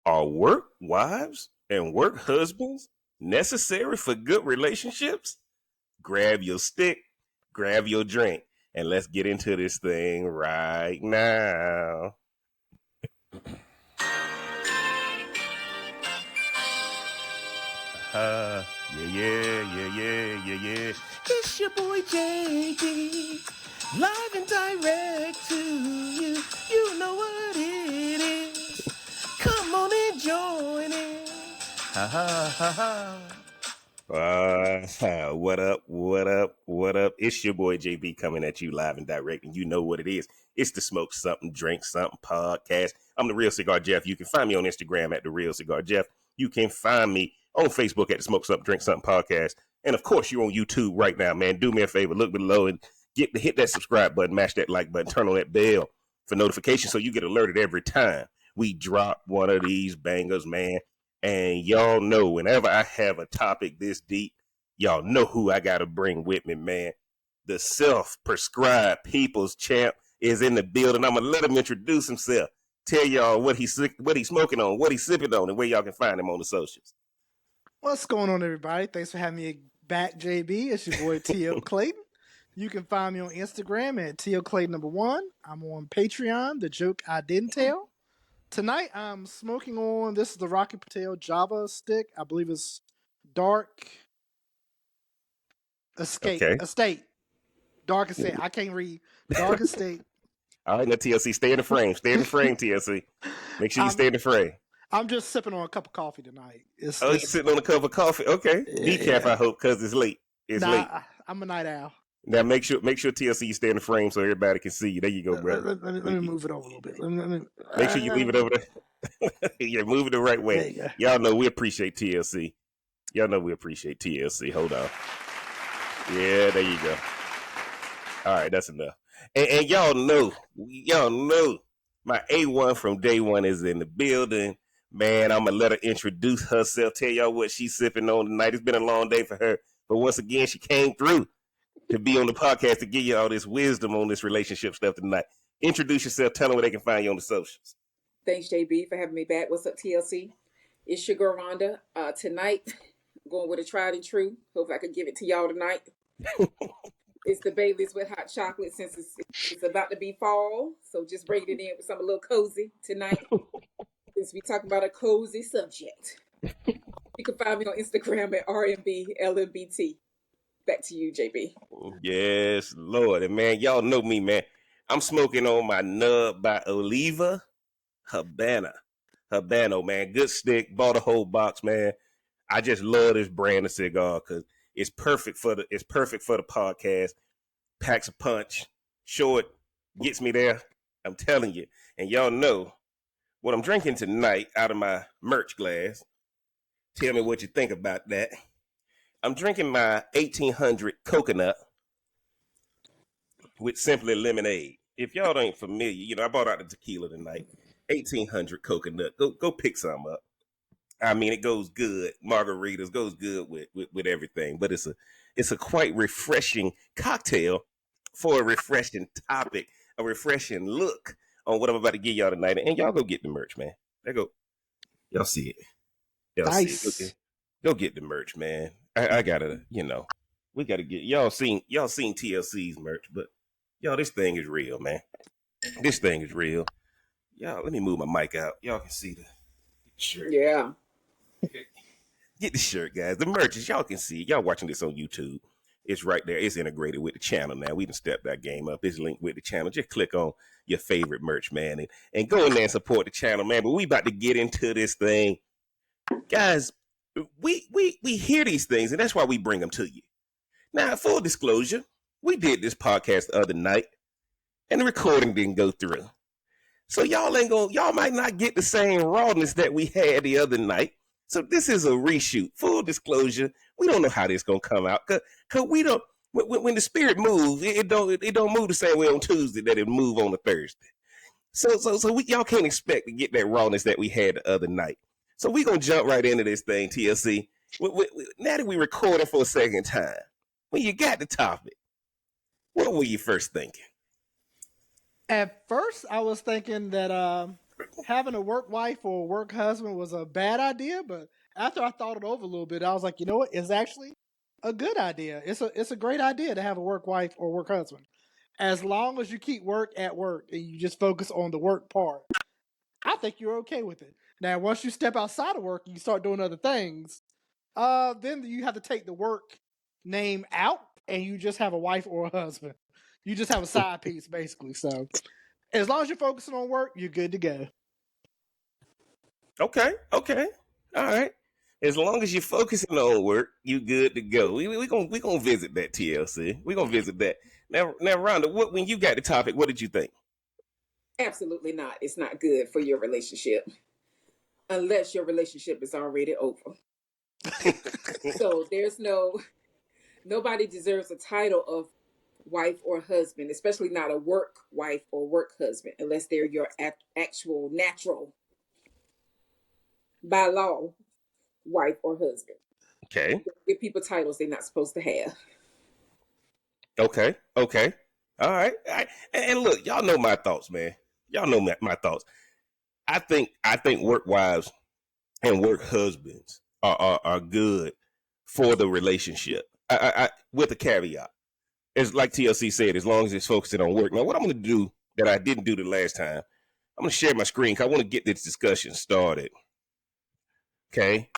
Are work wives and work husbands necessary for good relationships? Grab your stick, grab your drink, and let's get into this thing right now. Yeah. It's your boy JD, live and direct to you. You know what it is. Come on and join in. What up? It's your boy JB coming at you live and direct, and you know what it is. It's the Smoke Something, Drink Something podcast. I'm the Real Cigar Jeff. You can find me on Instagram at the Real Cigar Jeff. You can find me on Facebook at the Smoke Something, Drink Something podcast. And of course, you're on YouTube right now, man. Do me a favor, look below and hit that subscribe button, mash that like button, turn on that bell for notifications so you get alerted every time we drop one of these bangers, man. And y'all know whenever I have a topic this deep, y'all know who I got to bring with me, man. The self-prescribed people's champ is in the building. I'm going to let him introduce himself. Tell y'all what he's smoking on, what he's sipping on, and where y'all can find him on the socials. What's going on, everybody? Thanks for having me back, JB. It's your boy, T.O. Clayton. You can find me on Instagram at T.O. Clayton #1. I'm on Patreon, The Joke I Didn't Tell. Tonight, I'm smoking on, this is the Rocky Patel Java stick. I believe it's Dark Escape. Okay. Estate. Dark Estate. I can't read. Dark Estate. All right, now, TLC, stay in the frame. Stay in the frame, TLC. Make sure you stay in the frame. I'm just sipping on a cup of coffee tonight. You're sitting on a cup of coffee? Okay. Yeah. Decaf, I hope, because it's late. Late. I'm a night owl. Now, make sure TLC you stay in the frame so everybody can see you. There you go, brother. Let me move it over a little bit. Make sure you leave it over there. Yeah, move it the right way. Y'all know we appreciate TLC. Hold on. Yeah, there you go. All right, that's enough. And y'all know, my A1 from day one is in the building. Man, I'm going to let her introduce herself, tell y'all what she's sipping on tonight. It's been a long day for her. But once again, she came through to be on the podcast to give you all this wisdom on this relationship stuff tonight. Introduce yourself. Tell them where they can find you on the socials. Thanks, JB, for having me back. What's up, TLC? It's your girl, Rhonda. Tonight, I'm going with a tried and true. Hope I can give it to y'all tonight. It's the Baileys with hot chocolate since it's about to be fall. So just bring it in with something a little cozy tonight. Since we talking about a cozy subject. You can find me on Instagram at RMBLMBT. Back to you, JB. Yes, Lord. And man, y'all know me, man. I'm smoking on my nub by Oliva Habano, man. Good stick. Bought a whole box, man. I just love this brand of cigar because it's perfect for the podcast. Packs a punch. Short. Gets me there. I'm telling you. And y'all know what I'm drinking tonight out of my merch glass. Tell me what you think about that. I'm drinking my 1800 coconut with simply lemonade. If y'all ain't familiar, I bought out the tequila tonight. 1800 coconut. Go pick some up. I mean, it goes good. Margaritas goes good with everything. But it's a quite refreshing cocktail for a refreshing topic, a refreshing look on what I'm about to give y'all tonight. And y'all go get the merch, man. There go. Y'all see it. Nice. See it. Go get the merch, man. I gotta, we gotta get y'all seen TLC's merch, but y'all, this thing is real, man. This thing is real. Y'all, let me move my mic out. Y'all can see the shirt. Yeah. Get the shirt, guys. The merch is, y'all can see it. Y'all watching this on YouTube. It's right there. It's integrated with the channel now. We done stepped that game up. It's linked with the channel. Just click on your favorite merch, man, and go in there and support the channel, man. But we about to get into this thing. Guys, we hear these things, and that's why we bring them to you. Now, full disclosure, we did this podcast the other night, and the recording didn't go through. So y'all might not get the same rawness that we had the other night. So this is a reshoot. Full disclosure, we don't know how this gonna come out, cause we don't. When the spirit moves, it don't move the same way on Tuesday that it move on a Thursday. So y'all can't expect to get that rawness that we had the other night. So we gonna jump right into this thing, TLC. Now that we recording for a second time, when you got the topic, what were you first thinking? At first, I was thinking that having a work wife or a work husband was a bad idea, but after I thought it over a little bit, I was like, you know what? It's actually a good idea. It's a great idea to have a work wife or work husband. As long as you keep work at work and you just focus on the work part, I think you're okay with it. Now, once you step outside of work and you start doing other things, then you have to take the work name out and you just have a wife or a husband. You just have a side piece, basically. So, as long as you're focusing on work, you're good to go. Okay, all right. As long as you're focusing on work, you good to go. We gonna visit that TLC. We gonna visit that. Now, Rhonda, when you got the topic, what did you think? Absolutely not. It's not good for your relationship unless your relationship is already over. So there's nobody deserves a title of wife or husband, especially not a work wife or work husband, unless they're your actual natural by law wife or husband. Okay, Give people titles they're not supposed to have. okay. All right. And look, y'all know my thoughts, man. Y'all know my thoughts. I think work wives and work husbands are good for the relationship. I with a caveat. It's like TLC said, as long as it's focusing on work. Now, what I'm going to do that I didn't do the last time, I'm going to share my screen because I want to get this discussion started. Okay.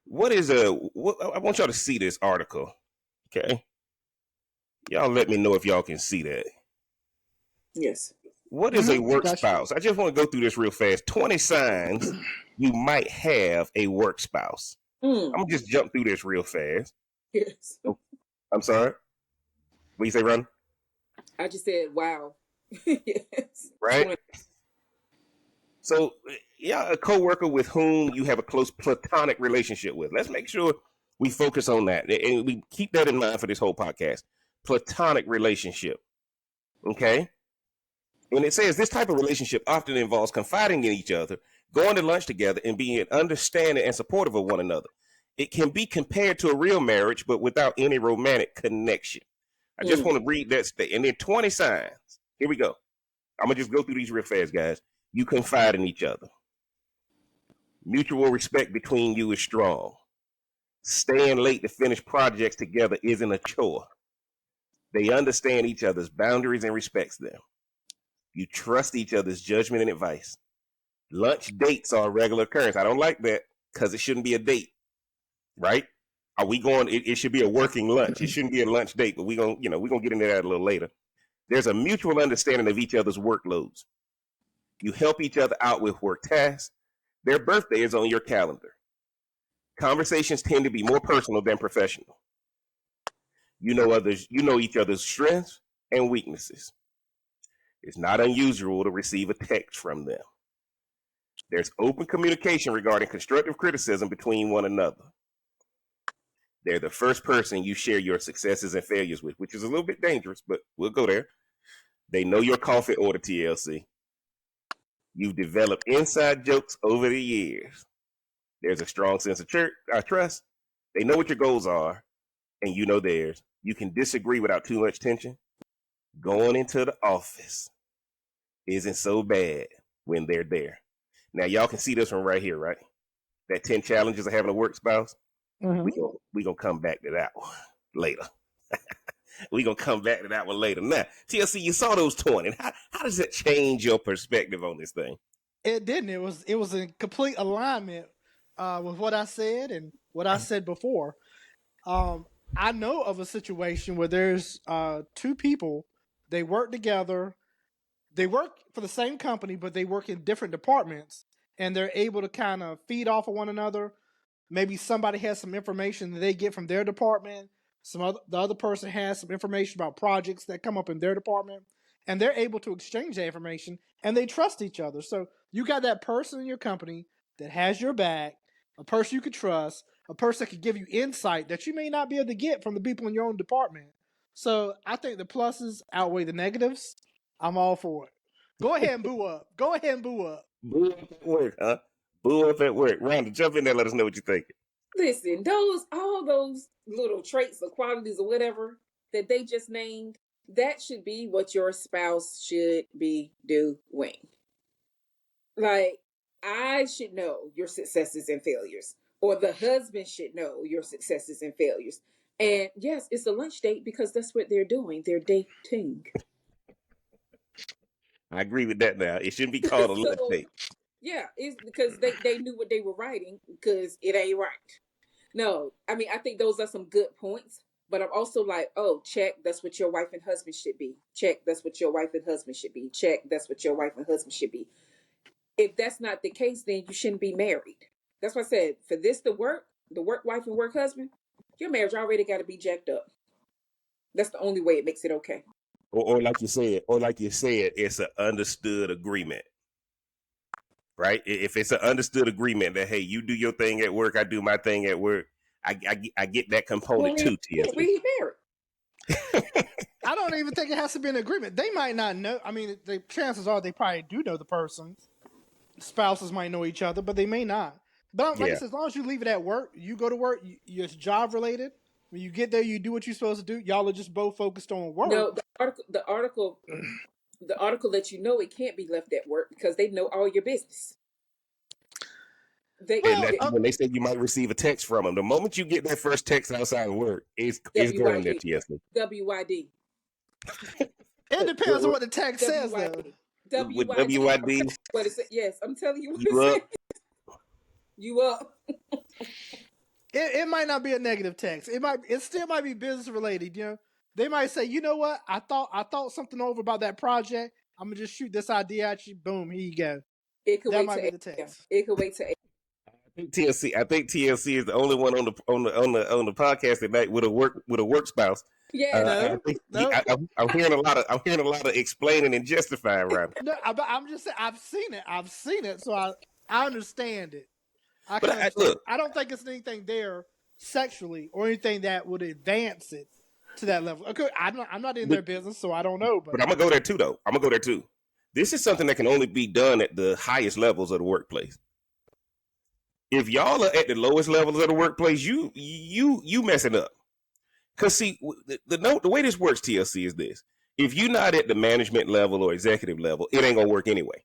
I want y'all to see this article. Okay. Y'all let me know if y'all can see that. Yes. What is a work Gotcha. spouse? I just want to go through this real fast. 20 signs you might have a work spouse. I'm going to just jump through this real fast. Yes. Oh, I'm sorry. What you say, Ron? I just said, wow. Yes. Right? So, yeah, a coworker with whom you have a close platonic relationship with. Let's make sure we focus on that. And we keep that in mind for this whole podcast. Platonic relationship. Okay? When it says this type of relationship often involves confiding in each other, going to lunch together, and being understanding and supportive of one another. It can be compared to a real marriage, but without any romantic connection. I just want to read that state. And then 20 signs. Here we go. I'm going to just go through these real fast, guys. You confide in each other. Mutual respect between you is strong. Staying late to finish projects together isn't a chore. They understand each other's boundaries and respects them. You trust each other's judgment and advice. Lunch dates are a regular occurrence. I don't like that because it shouldn't be a date, right? Are we going? It should be a working lunch. It shouldn't be a lunch date, but we're gonna get into that a little later. There's a mutual understanding of each other's workloads. You help each other out with work tasks. Their birthday is on your calendar. Conversations tend to be more personal than professional. You know each other's strengths and weaknesses. It's not unusual to receive a text from them. There's open communication regarding constructive criticism between one another. They're the first person you share your successes and failures with, which is a little bit dangerous, but we'll go there. They know your coffee order, TLC. You've developed inside jokes over the years. There's a strong sense of trust. They know what your goals are, and you know theirs. You can disagree without too much tension. Going into the office isn't so bad when they're there. Now, y'all can see this one right here, right? That 10 challenges of having a work spouse. Mm-hmm. We gonna come back to that one later. We gonna come back to that one later. Now, TLC, you saw those 20. How does that change your perspective on this thing? It didn't. It was in complete alignment with what I said and what I said before. I know of a situation where there's two people. They work together. They work for the same company, but they work in different departments, and they're able to kind of feed off of one another. Maybe somebody has some information that they get from their department. The other person has some information about projects that come up in their department, and they're able to exchange that information, and they trust each other. So you got that person in your company that has your back, a person you could trust, a person that could give you insight that you may not be able to get from the people in your own department. So I think the pluses outweigh the negatives. I'm all for it. Go ahead and boo up. Go ahead and boo up. Boo up at work, huh? Boo up at work. Rhonda, jump in there. Let us know what you think. Listen, all those little traits or qualities or whatever that they just named, that should be what your spouse should be doing. Like, I should know your successes and failures, or the husband should know your successes and failures. And yes, it's a lunch date because that's what they're doing. They're dating. I agree with that now. It shouldn't be called a lunch So date. yeah, it's because they knew what they were writing because it ain't right. No, I mean, I think those are some good points, but I'm also like, oh, check, that's what your wife and husband should be. Check, that's what your wife and husband should be. Check, that's what your wife and husband should be. If that's not the case, then you shouldn't be married. That's why I said, for this to work, the work wife and work husband, your marriage already got to be jacked up. That's the only way it makes it okay. Or like you said, it's an understood agreement. Right? If it's an understood agreement that, hey, you do your thing at work, I do my thing at work, I get that component too, TLC. We married. I don't even think it has to be an agreement. They might not know. I mean, the chances are they probably do know the person. Spouses might know each other, but they may not. But like I said, as long as you leave it at work, you go to work, it's job related. When you get there, you do what you're supposed to do. Y'all are just both focused on work. No, the article lets you know it can't be left at work because they know all your business. When they say you might receive a text from them, the moment you get that first text outside of work, it's going there, TLC. WYD. It depends on what the text says, though. WYD. What is it? Yes, I'm telling you what it says. You up. It might not be a negative text. It still might be business related. You know, they might say, you know what? I thought something over about that project. I'm gonna just shoot this idea at you. Boom, here you go. That might be the text. It could wait to. I think TLC is the only one on the podcast tonight with a work spouse. Yeah, I'm hearing a lot of explaining and justifying around it. No, I'm just saying I've seen it, so I understand it. I don't think it's anything there sexually or anything that would advance it to that level. Okay, I'm not in their business, so I don't know. But I'm gonna go there too, though. This is something that can only be done at the highest levels of the workplace. If y'all are at the lowest levels of the workplace, you messing up. Because see, the way this works, TLC, is this: if you're not at the management level or executive level, it ain't gonna work anyway.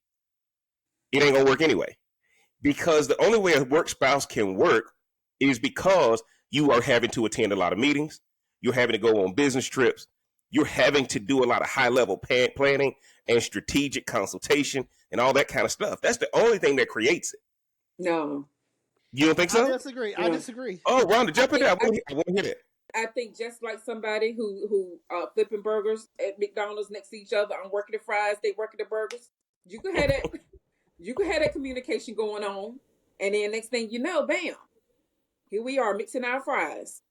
Because the only way a work spouse can work is because you are having to attend a lot of meetings, you're having to go on business trips, you're having to do a lot of high-level planning and strategic consultation and all that kind of stuff. That's the only thing that creates it. No. You don't think so? I disagree. Oh, Rhonda, jump in there. I want to hear that. I think just like somebody who flipping burgers at McDonald's next to each other, I'm working the fries, they working the burgers. You could have that. You could have that communication going on, and then next thing you know, bam, here we are mixing our fries.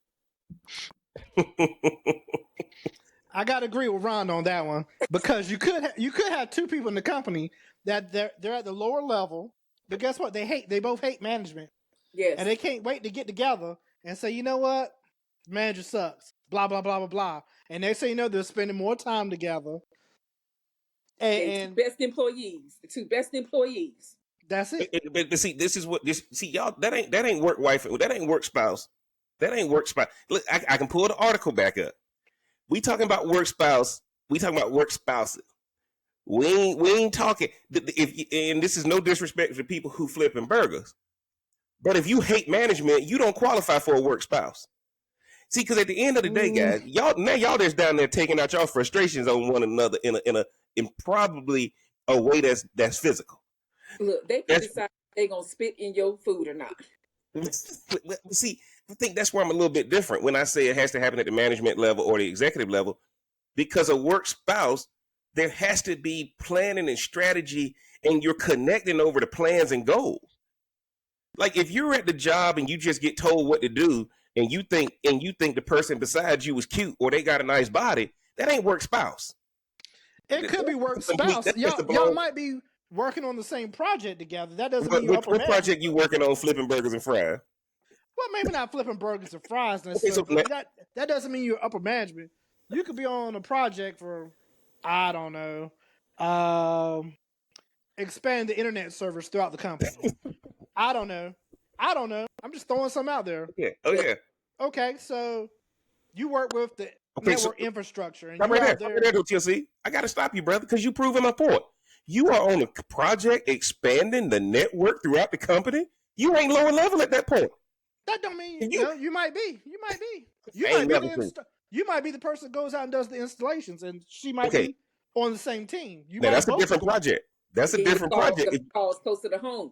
I gotta agree with Ron on that one because you could have two people in the company that they're at the lower level, but guess what? They both hate management. Yes, and they can't wait to get together and say, you know what, manager sucks. Blah blah blah blah blah. And they say, they're spending more time together. And the two best employees. That's it. But see, y'all. That ain't work wife. That ain't work spouse. Look, I can pull the article back up. We talking about work spouse. We talking about work spouses. We ain't talking. And this is no disrespect for people who flipping burgers, but if you hate management, you don't qualify for a work spouse. See, because at the end of the day, guys, y'all just down there taking out y'all frustrations on one another in probably a way that's physical. Look, they can decide if they're gonna spit in your food or not. See, I think that's where I'm a little bit different when I say it has to happen at the management level or the executive level, because a work spouse, there has to be planning and strategy, and you're connecting over the plans and goals. Like if you're at the job and you just get told what to do, and you think the person beside you is cute or they got a nice body, that ain't work spouse. It could be work spouse. Y'all might be working on the same project together. That doesn't mean you're upper management. What project you working on? Flipping burgers and fries? Well, maybe not flipping burgers and fries necessarily. That doesn't mean you're upper management. You could be on a project for, I don't know, expand the internet servers throughout the company. I don't know. I'm just throwing some out there. Yeah. Oh yeah. Okay, so you work with the network infrastructure, and I'm right there, TLC. I got to stop you, brother, because you proving my point. You are on a project expanding the network throughout the company. You ain't lower level at that point. That don't mean You you might be. You might be. You ain't might be never the been. you might be the person that goes out and does the installations, and she might Okay, be on the same team. You now might that's a both be different going. project. That's a Yeah, different project. the calls closer to home.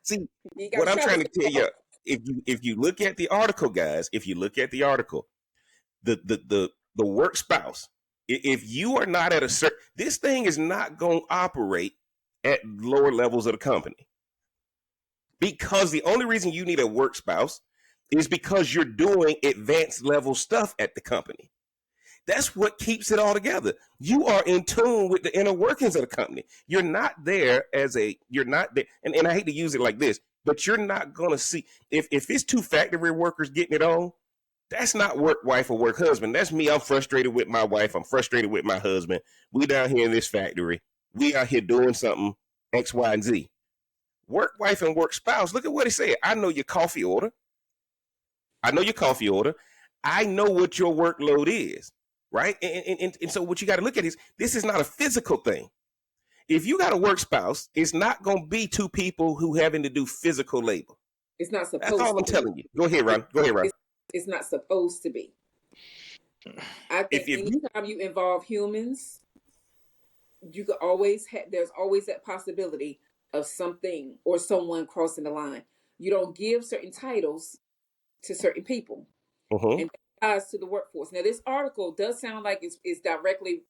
See, You got what to I'm travel trying to some tell calls. you, if you look at the article, guys, if you look at the article, the work spouse, if you are not at a certain, this thing is not going to operate at lower levels of the company, because the only reason you need a work spouse is because you're doing advanced level stuff at the company. That's what keeps it all together. You are in tune with the inner workings of the company. You're not there you're not there. And I hate to use it like this, but you're not going to see, if it's two factory workers getting it on, that's not work wife or work husband. That's me. I'm frustrated with my wife. I'm frustrated with my husband. We down here in this factory. We out here doing something X, Y, and Z. Work wife and work spouse. Look at what he said. I know your coffee order. I know your coffee order. I know what your workload is, right? And so what you got to look at is, this is not a physical thing. If you got a work spouse, it's not going to be two people who having to do physical labor. It's not That's supposed all I'm to be. telling you. Go ahead, Ron. Go ahead, Ron. It's not supposed to be. I think If you, anytime you involve humans, you could always there's always that possibility of something or someone crossing the line. You don't give certain titles to certain people, and that ties to the workforce. Now, this article does sound like it's directly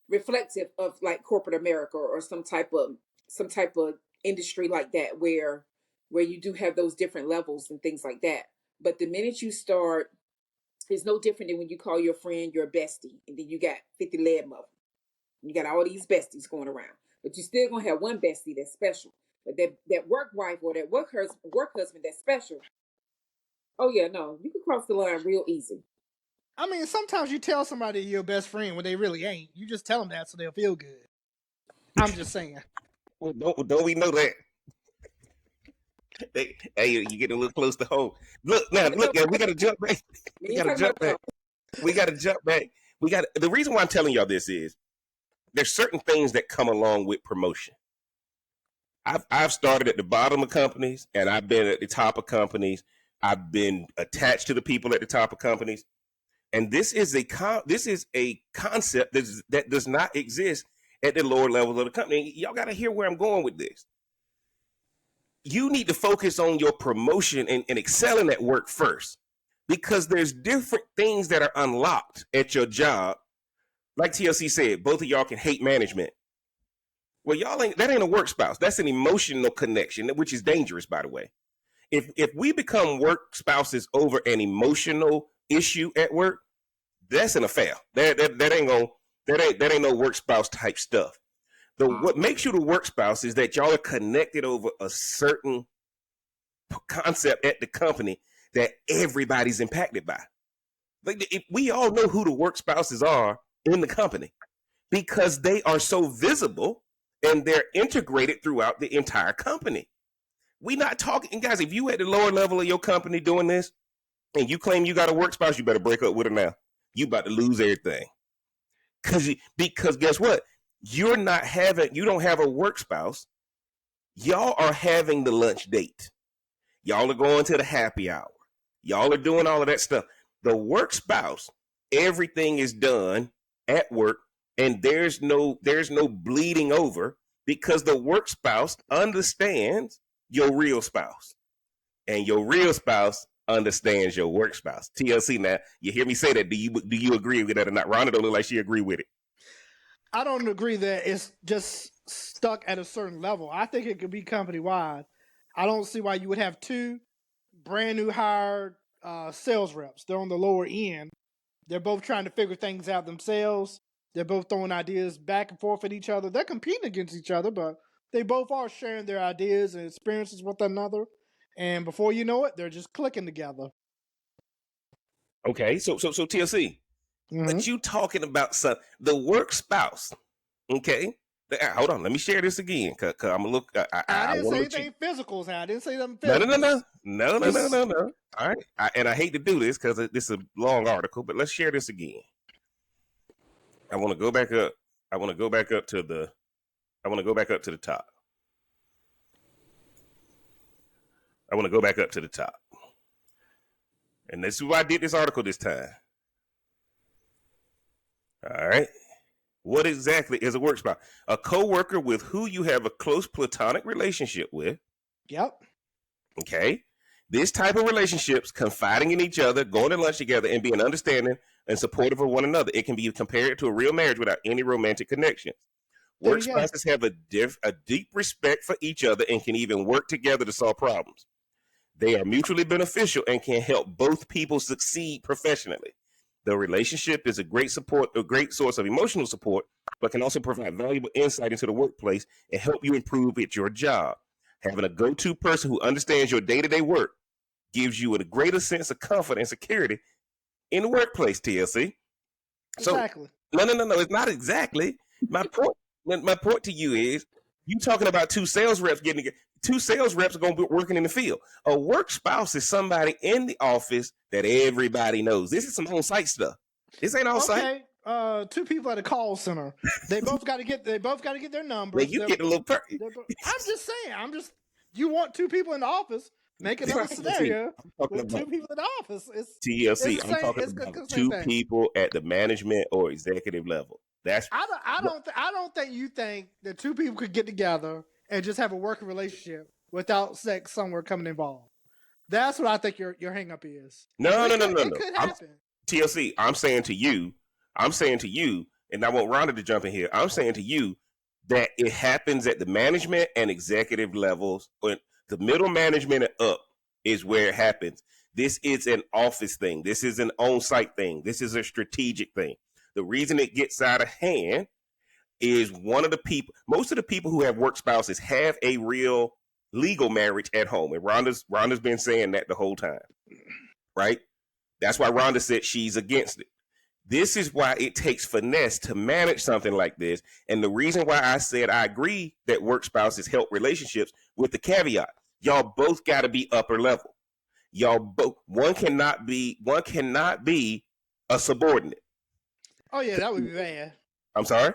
reflective of like corporate America or some type of industry like that, where you do have those different levels and things like that. But the minute you start, it's no different than when you call your friend your bestie, and then you got 50 lead of them. You got all these besties going around, but you still gonna have one bestie that's special. But that work wife or that work husband that's special. Oh yeah, no, you can cross the line real easy. I mean, sometimes you tell somebody you're your best friend when they really ain't. You just tell them that so they'll feel good. I'm just saying. well, don't we know that? Hey, you getting a little close to home. Look, now, look, we got to jump back. We got to jump back. We got to jump back. The reason why I'm telling y'all this is, there's certain things that come along with promotion. I've started at the bottom of companies, and I've been at the top of companies. I've been attached to the people at the top of companies, and this is a concept that does not exist at the lower levels of the company. Y'all got to hear where I'm going with this. You need to focus on your promotion and excelling at work first, because there's different things that are unlocked at your job. Like TLC said, both of y'all can hate management. Well, that ain't a work spouse. That's an emotional connection, which is dangerous, by the way. If we become work spouses over an emotional issue at work, that's an affair. That ain't no work spouse type stuff. What makes you the work spouse is that y'all are connected over a certain concept at the company that everybody's impacted by. Like, we all know who the work spouses are in the company, because they are so visible and they're integrated throughout the entire company. We not talking, guys, if you at the lower level of your company doing this and you claim you got a work spouse, you better break up with her now. You about to lose everything. Because guess what? You don't have a work spouse. Y'all are having the lunch date. Y'all are going to the happy hour. Y'all are doing all of that stuff. The work spouse, everything is done at work, and there's no bleeding over, because the work spouse understands your real spouse, and your real spouse understands your work spouse. TLC, now you hear me say that. Do you agree with that or not? Rhonda don't look like she agree with it. I don't agree that it's just stuck at a certain level. I think it could be company wide. I don't see why you would have two brand new hired sales reps. They're on the lower end. They're both trying to figure things out themselves. They're both throwing ideas back and forth at each other. They're competing against each other, but they both are sharing their ideas and experiences with another. And before you know it, they're just clicking together. Okay, so TLC, but you talking about the work spouse, okay? Hold on, let me share this again, cause I'm gonna look. I didn't say anything physical, I didn't say nothing No. physical. No. All right, and I hate to do this because this is a long article, but let's share this again. I want to go back up. I want to go back up to the top. I want to go back up to the top. And this is why I did this article this time. All right. What exactly is a work spouse? A coworker with who you have a close platonic relationship with. Yep. Okay. This type of relationships, confiding in each other, going to lunch together, and being understanding and supportive of one another. It can be compared to a real marriage without any romantic connections. Work spouses have a deep respect for each other and can even work together to solve problems. They are mutually beneficial and can help both people succeed professionally. The relationship is a great source of emotional support, but can also provide valuable insight into the workplace and help you improve at your job. Having a go-to person who understands your day-to-day work gives you a greater sense of comfort and security in the workplace, TLC. Exactly. So, no, it's not exactly. My point to you is, you talking about two sales reps getting together. Two sales reps are going to be working in the field. A work spouse is somebody in the office that everybody knows. This is some on-site stuff. This ain't on-site. Okay. Two people at a call center. They both got to get their numbers. Well, you get a little. I'm just saying. You want two people in the office. Make another scenario with two people in the office. It's TLC. I'm talking about two people at the management or executive level. I don't think you think that two people could get together and just have a working relationship without sex somewhere coming involved. That's what I think your hang up is. No. It could happen. TLC, I'm saying to you, and I want Rhonda to jump in here. I'm saying to you that it happens at the management and executive levels, or the middle management and up is where it happens. This is an office thing. This is an on-site thing. This is a strategic thing. The reason it gets out of hand is most of the people who have work spouses have a real legal marriage at home. And Rhonda's been saying that the whole time, right? That's why Rhonda said she's against it. This is why it takes finesse to manage something like this. And the reason why I said I agree that work spouses help relationships, with the caveat, y'all both got to be upper level. Y'all both, one cannot be a subordinate. Oh yeah, that would be bad. I'm sorry?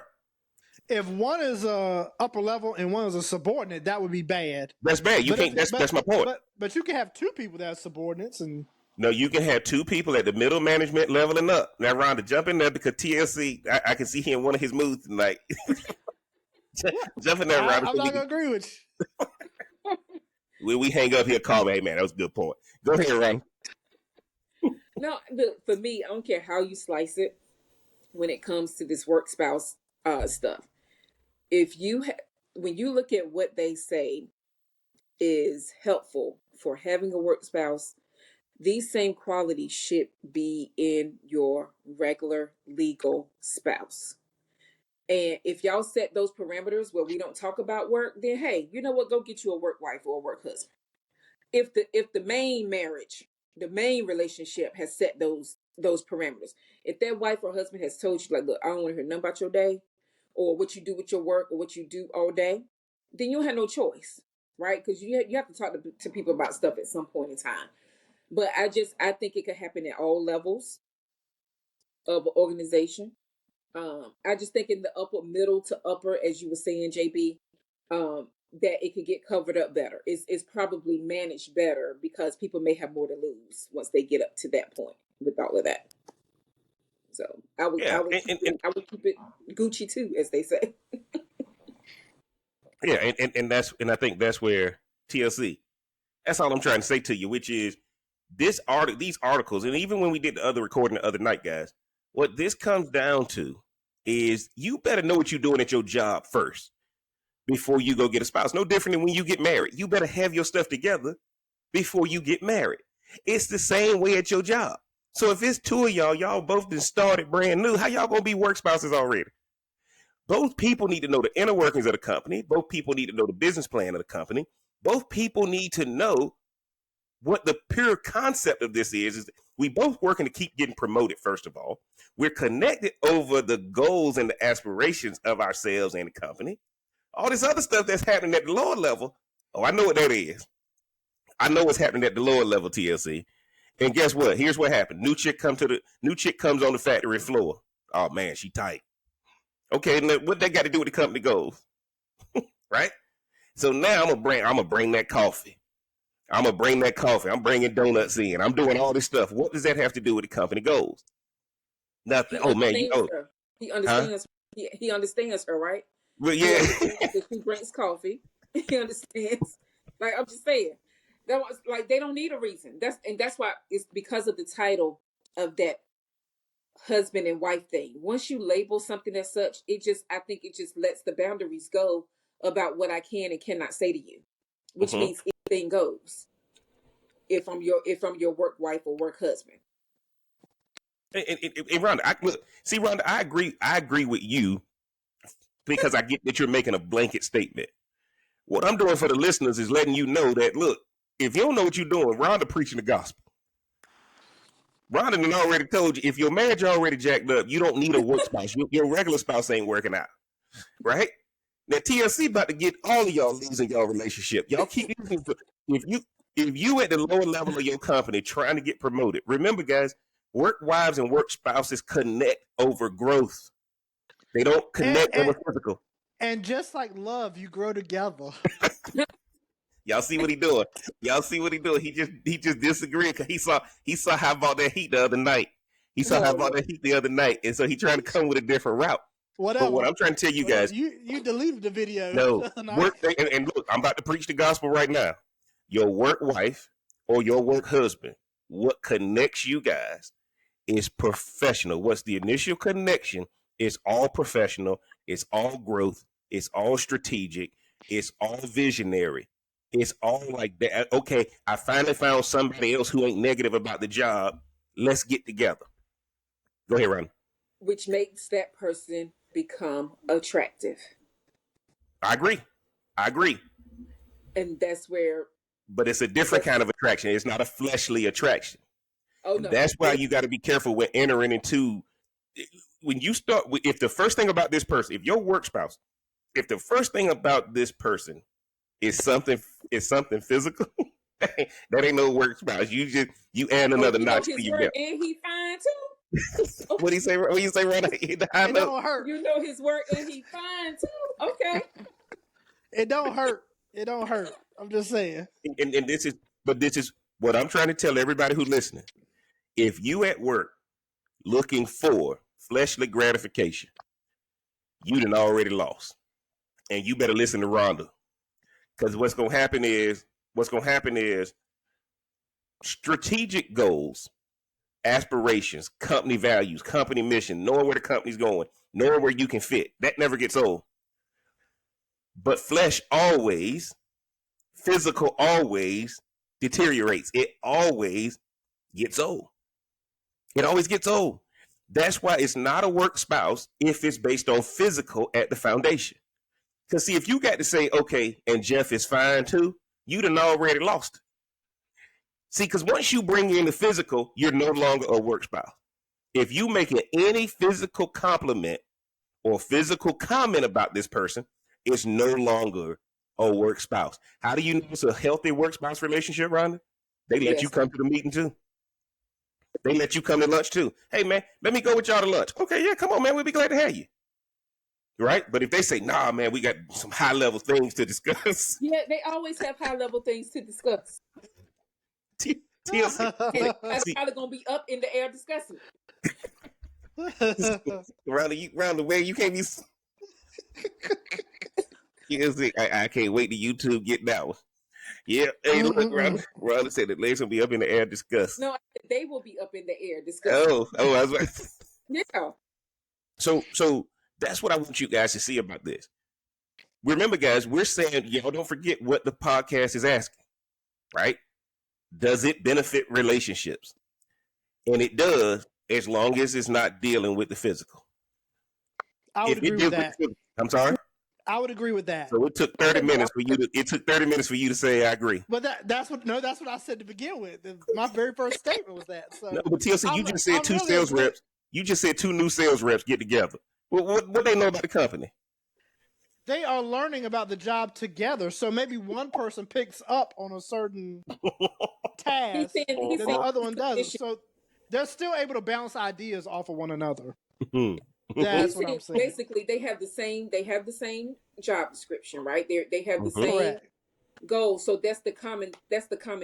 If one is a upper level and one is a subordinate, that would be bad. That's bad. That's my point. But you can have two people that are subordinates and. No, you can have two people at the middle management level and up. Now, Rhonda, jump in there, because TLC, I can see him in one of his moods tonight. Jump in there, Rhonda. I'm not going to agree with you. When we hang up here, call me. Hey, man, that was a good point. Go ahead, Rhonda. No, look, for me, I don't care how you slice it when it comes to this work spouse stuff. When you look at what they say is helpful for having a work spouse, these same qualities should be in your regular legal spouse. And if y'all set those parameters where we don't talk about work, then hey, you know what? Go get you a work wife or a work husband. If the main marriage, the main relationship has set those parameters, if that wife or husband has told you, like, look, I don't want to hear nothing about your day or what you do with your work or what you do all day, then you'll have no choice, right? Because you have to talk to people about stuff at some point in time. But I think it could happen at all levels of an organization. I just think in the middle to upper, as you were saying, JB, that it could get covered up better. It's probably managed better because people may have more to lose once they get up to that point with all of that. So I would keep it Gucci too, as they say. Yeah, and I think that's where TLC. That's all I'm trying to say to you, which is these articles, and even when we did the other recording the other night, guys, what this comes down to is you better know what you're doing at your job first before you go get a spouse. No different than when you get married. You better have your stuff together before you get married. It's the same way at your job. So if it's two of y'all both been started brand new, how y'all gonna be work spouses already? Both people need to know the inner workings of the company. Both people need to know the business plan of the company. Both people need to know what the pure concept of this is we both working to keep getting promoted, first of all. We're connected over the goals and the aspirations of ourselves and the company. All this other stuff that's happening at the lower level, oh, I know what that is. I know what's happening at the lower level, TLC. And guess what? Here's what happened. New chick comes on the factory floor. Oh man, she tight. Okay, now what that got to do with the company goals, right? So now I'm gonna bring that coffee. I'm gonna bring that coffee. I'm bringing donuts in. I'm doing all this stuff. What does that have to do with the company goals? Nothing. He Oh man, understands her. He huh? understands. He understands her, right? Well, He yeah. understands that she brings coffee. He understands. Like I'm just saying, that was like they don't need a reason. That's why it's because of the title of that husband and wife thing. Once you label something as such, I think it just lets the boundaries go about what I can and cannot say to you, which Mm-hmm. means anything goes. If I'm your work wife or work husband. And Rhonda, Rhonda, I agree with you because I get that you're making a blanket statement. What I'm doing for the listeners is letting you know that, look, if you don't know what you're doing, Rhonda preaching the gospel. Rhonda done already told you, if your marriage already jacked up, you don't need a work spouse. Your regular spouse ain't working out, right? Now TLC about to get all of y'all losing y'all relationship. Y'all keep using if you at the lower level of your company trying to get promoted, remember guys, work wives and work spouses connect over growth. They don't connect over physical. And just like love, you grow together. Y'all see what he doing? Y'all see what he doing? He just disagreed because he saw how about that heat the other night. He saw how about that heat the other night, and so he trying to come with a different route. Whatever. But what I'm trying to tell you guys, you deleted the video. no, work and look, I'm about to preach the gospel right now. Your work wife or your work husband, what connects you guys is professional. What's the initial connection? It's all professional. It's all growth. It's all strategic. It's all visionary. It's all like that. Okay, I finally found somebody else who ain't negative about the job. Let's get together. Go ahead, Ron. Which makes that person become attractive. I agree. And that's where. But it's a different kind of attraction. It's not a fleshly attraction. Oh no. That's why you got to be careful when entering into. When you start, if the first thing about this person, if your work spouse, if the first thing about this person is something physical, that ain't no work spouse. You add another notch to your belt. And he fine too. What do you say? What do you say, Ron? It don't hurt. You know his work and he fine too. Okay. It don't hurt. It don't hurt. I'm just saying. And this is what I'm trying to tell everybody who's listening. If you at work looking for fleshly gratification, you done already lost. And you better listen to Rhonda. Because what's gonna happen is strategic goals, aspirations, company values, company mission, knowing where the company's going, knowing where you can fit. That never gets old. But flesh always, physical always deteriorates. It always gets old. It always gets old. That's why it's not a work spouse if it's based on physical at the foundation. Because see, if you got to say, okay, and Jeff is fine too, you done already lost it. See, because once you bring in the physical, you're no longer a work spouse. If you make any physical compliment or physical comment about this person, it's no longer a work spouse. How do you know it's a healthy work spouse relationship, Rhonda? They let you come to the meeting too. They let you come to lunch too. Hey man, let me go with y'all to lunch. Okay, yeah, come on, man. We'll be glad to have you. Right? But if they say, nah, man, we got some high level things to discuss. Yeah, they always have high level things to discuss. TLC. That's probably gonna be up in the air discussing. Around the way you can't be. I can't wait to YouTube get that one. Yeah, hey, look, Rhonda said that legs will be up in the air discussing. No, they will be up in the air discussing. Oh, I was right. Yeah. So that's what I want you guys to see about this. Remember, guys, we're saying, y'all don't forget what the podcast is asking, right? Does it benefit relationships? And it does, as long as it's not dealing with the physical. I would agree with that. I'm sorry? I would agree with that. So it took 30 minutes for you to say I agree. But that's what I said to begin with. My very first statement was that. So no, but TLC, you just said two sales reps. You just said two new sales reps get together. What they know about the company? They are learning about the job together. So maybe one person picks up on a certain task that the other one doesn't. So they're still able to bounce ideas off of one another. That's what I'm saying. Basically they have the same job description, right? They have the Mhm. same Correct. goals. So that's the common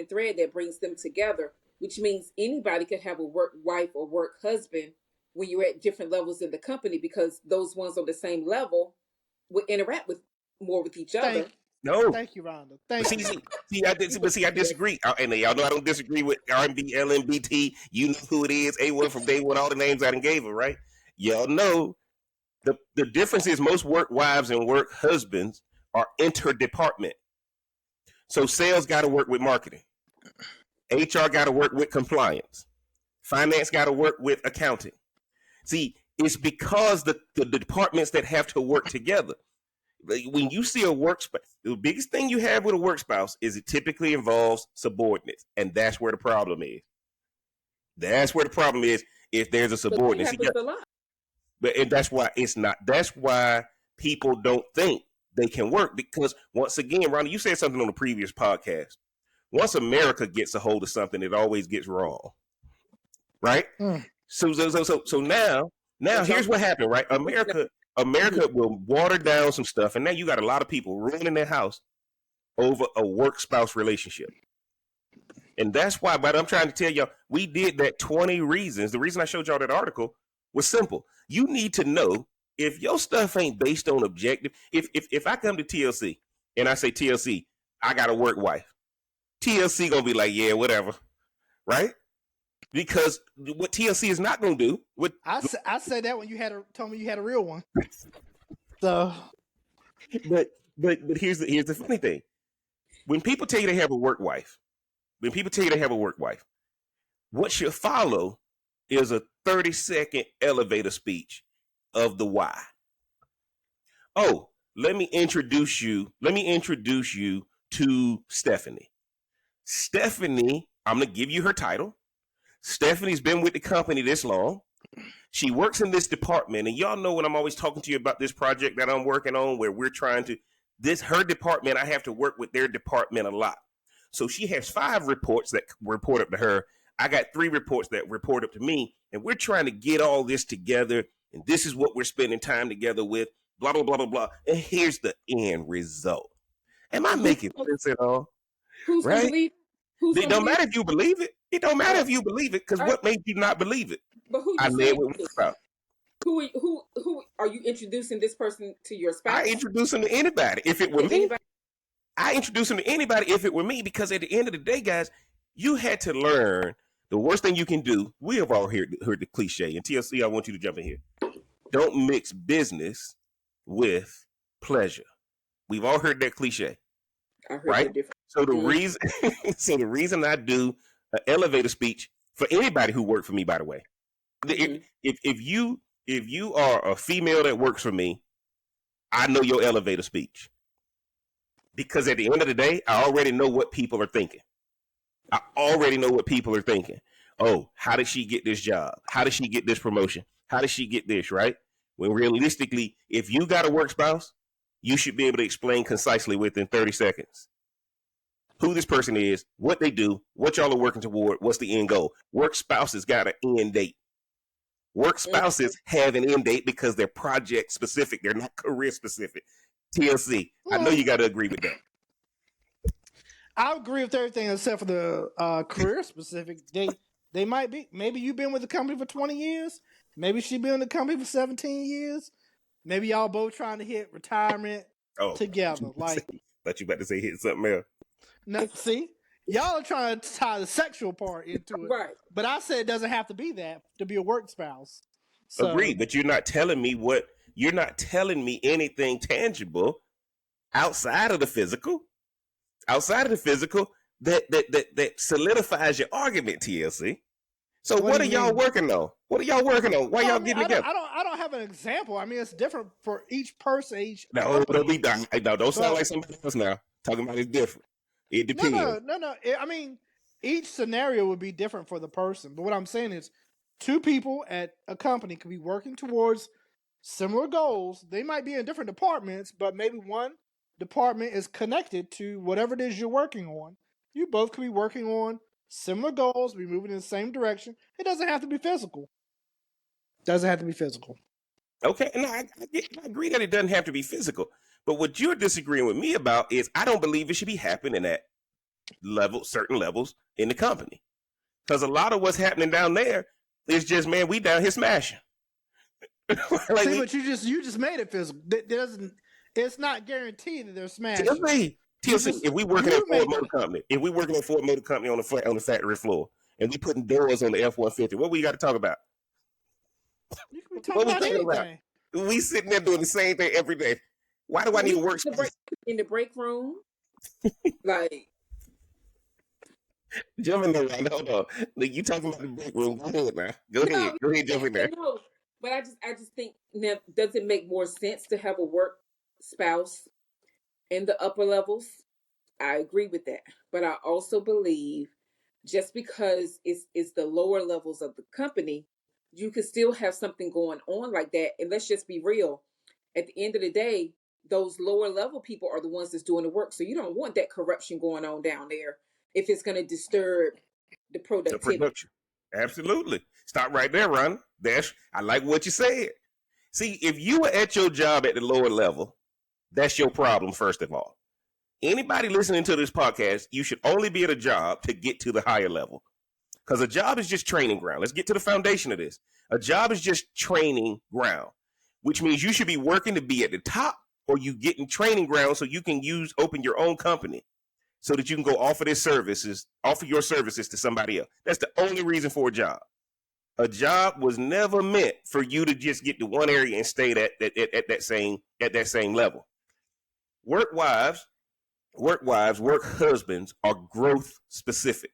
thread that brings them together, which means anybody could have a work wife or work husband when you're at different levels in the company, because those ones on the same level will interact with more with each other. Thank No, thank you, Rhonda. but Thank you. I disagree. And y'all know I don't disagree with R&B, LMBT. You know who it is. A1 from day one. All the names I done gave her, right? Y'all know the difference is most work wives and work husbands are interdepartment. So sales got to work with marketing. HR got to work with compliance. Finance got to work with accounting. See, it's because the departments that have to work together. When you see a work spouse, the biggest thing you have with a work spouse is it typically involves subordinates, and that's where the problem is. That's where the problem is if there's a But that subordinate. See, happens a lot. but and that's why it's not. That's why people don't think they can work, because once again, Ronnie, you said something on the previous podcast. Once America gets a hold of something, it always gets wrong, right? Mm. So now But y'all, here's what happened, right? America will water down some stuff, and now you got a lot of people ruining their house over a work spouse relationship. And that's why, but I'm trying to tell y'all, we did that 20 reasons. The reason I showed y'all that article was simple. You need to know if your stuff ain't based on objective. If I come to TLC and I say, TLC, I got a work wife, TLC gonna be like, yeah, whatever, right? Because what TLC is not gonna do, what I said that when you told me you had a real one. So but here's the funny thing. When people tell you they have a work wife, what should follow is a 30-second elevator speech of the why. Oh, let me introduce you to Stephanie. Stephanie, I'm going to give you her title. Stephanie's been with the company this long. She works in this department, and y'all know when I'm always talking to you about this project that I'm working on, where we're trying to, her department, I have to work with their department a lot. So she has 5 reports that report up to her. I got 3 reports that report up to me, and we're trying to get all this together, and this is what we're spending time together with, blah, blah, blah, blah, blah. And here's the end result. Am I making sense at all? who's gonna Right? believe? Who's It gonna don't believe? matter if you believe it. It don't matter Right. if you believe it, because Right. what made you not believe it? But who I you led saying? with work spouse. Who are you introducing this person to your spouse? I introduce them to anybody. If it were To me, anybody? I introduce them to anybody if it were me, because at the end of the day, guys, you had to learn the worst thing you can do. We have all heard the cliche. And TLC, I want you to jump in here. Don't mix business with pleasure. We've all heard that cliche, I heard right? that different. So the reason I do an elevator speech for anybody who worked for me, by the way, if you are a female that works for me, I know your elevator speech, because at the end of the day, I already know what people are thinking. Oh, how did she get this job? How did she get this promotion? How did she get this, right? When realistically, if you got a work spouse, you should be able to explain concisely within 30 seconds who this person is, what they do, what y'all are working toward, what's the end goal. Work spouses got an end date. Work spouses have an end date because they're project specific. They're not career specific. TLC, I know you got to agree with that. I agree with everything except for the career specific. They might be. Maybe you've been with the company for 20 years. Maybe she been in the company for 17 years. Maybe y'all both trying to hit retirement together. Like, thought you about to say hit something else. no, see, y'all are trying to tie the sexual part into it. Right. But I said it doesn't have to be that to be a work spouse. So, Agreed, but you're not telling me anything tangible outside of the physical. That solidifies your argument, TLC. So what are y'all working on? Why y'all getting together? I don't have an example. I mean, it's different for each person. No, don't sound like somebody else now. Talking about it's different. It depends. No. I mean, each scenario would be different for the person. But what I'm saying is, 2 people at a company could be working towards similar goals. They might be in different departments, but maybe one department is connected to whatever it is you're working on. You both could be working on similar goals, be moving in the same direction. It doesn't have to be physical. Okay, and I agree that it doesn't have to be physical. But what you're disagreeing with me about is I don't believe it should be happening at certain levels in the company. Because a lot of what's happening down there is just, man, we down here smashing. See, but you just made it physical. It's not guaranteed that they're smashing. TLC, if we working at Ford Motor Company, on the factory floor, and we putting doors on the F-150, what we got to talk about? You can be talking about anything. We sitting there doing the same thing every day. Why do I need to work in the break room? Like, jump in there, right? Hold on. You talking about the break room? Go ahead, man. Go ahead, jump in there. No, but I just think, now, does it make more sense to have a work spouse in the upper levels? I agree with that, but I also believe just because it's the lower levels of the company, you could still have something going on like that. And let's just be real. At the end of the day, those lower level people are the ones that's doing the work. So you don't want that corruption going on down there if it's going to disturb the productivity. The production. Absolutely. Stop right there, Ron. I like what you said. See, if you were at your job at the lower level, that's your problem, first of all. Anybody listening to this podcast, you should only be at a job to get to the higher level. Because a job is just training ground. Let's get to the foundation of this. A job is just training ground, which means you should be working to be at the top, or you get in training ground so you can open your own company so that you can go offer your services to somebody else. That's the only reason for a job. A job was never meant for you to just get to one area and stay at that same level. Work husbands are growth specific.